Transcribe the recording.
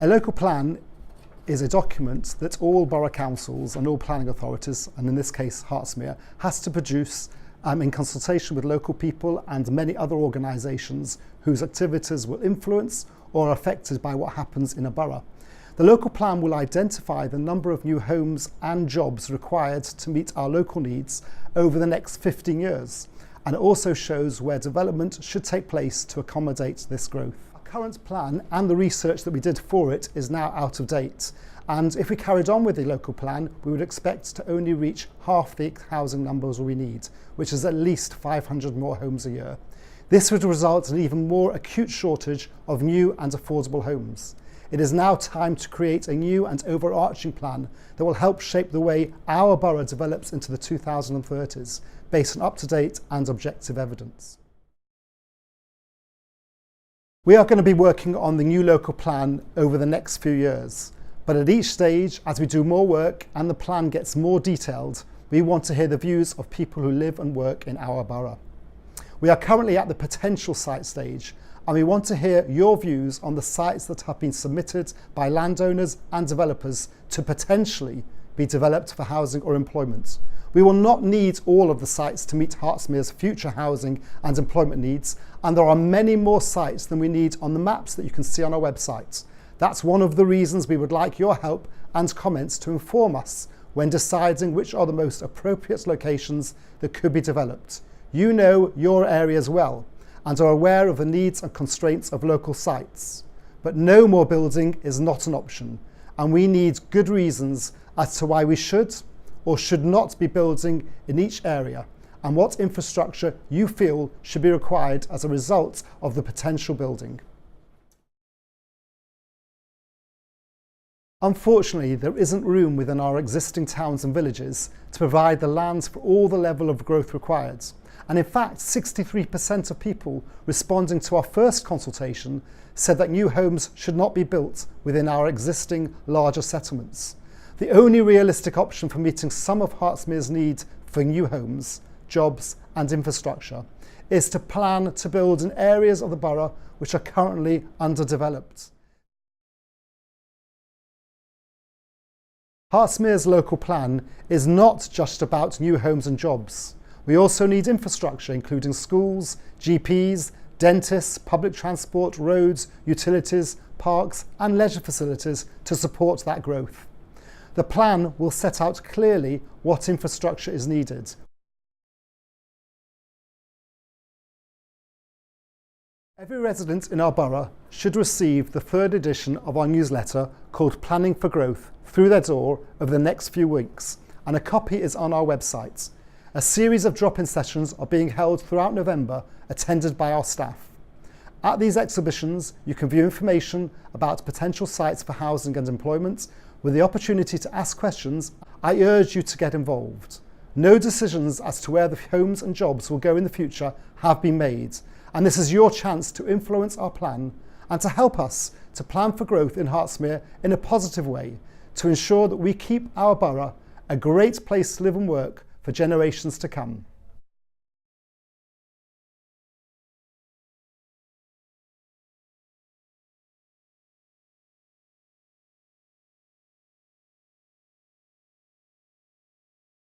A local plan is a document that all borough councils and all planning authorities, and in this case Hertsmere, has to produce in consultation with local people and many other organisations whose activities will influence or are affected by what happens in a borough. The local plan will identify the number of new homes and jobs required to meet our local needs over the next 15 years, and it also shows where development should take place to accommodate this growth. Our current plan and the research that we did for it is now out of date, and if we carried on with the local plan, we would expect to only reach half the housing numbers we need, which is at least 500 more homes a year. This would result in an even more acute shortage of new and affordable homes. It is now time to create a new and overarching plan that will help shape the way our borough develops into the 2030s, based on up-to-date and objective evidence. We are going to be working on the new local plan over the next few years, but at each stage, as we do more work and the plan gets more detailed, we want to hear the views of people who live and work in our borough. We are currently at the potential site stage, and we want to hear your views on the sites that have been submitted by landowners and developers to potentially be developed for housing or employment. We will not need all of the sites to meet Hertsmere's future housing and employment needs, and there are many more sites than we need on the maps that you can see on our website. That's one of the reasons we would like your help and comments to inform us when deciding which are the most appropriate locations that could be developed. You know your areas well and are aware of the needs and constraints of local sites. But no more building is not an option, and we need good reasons as to why we should or should not be building in each area, and what infrastructure you feel should be required as a result of the potential building. Unfortunately, there isn't room within our existing towns and villages to provide the lands for all the level of growth required. And in fact, 63% of people responding to our first consultation said that new homes should not be built within our existing larger settlements. The only realistic option for meeting some of Hertsmere's need for new homes, jobs and infrastructure is to plan to build in areas of the borough which are currently underdeveloped. Hertsmere's local plan is not just about new homes and jobs. We also need infrastructure, including schools, GPs, dentists, public transport, roads, utilities, parks and leisure facilities to support that growth. The plan will set out clearly what infrastructure is needed. Every resident in our borough should receive the third edition of our newsletter called Planning for Growth through their door over the next few weeks, and a copy is on our website. A series of drop-in sessions are being held throughout November, attended by our staff. At these exhibitions, you can view information about potential sites for housing and employment, with the opportunity to ask questions. I urge you to get involved. No decisions as to where the homes and jobs will go in the future have been made, and this is your chance to influence our plan and to help us to plan for growth in Hertsmere in a positive way, to ensure that we keep our borough a great place to live and work for generations to come.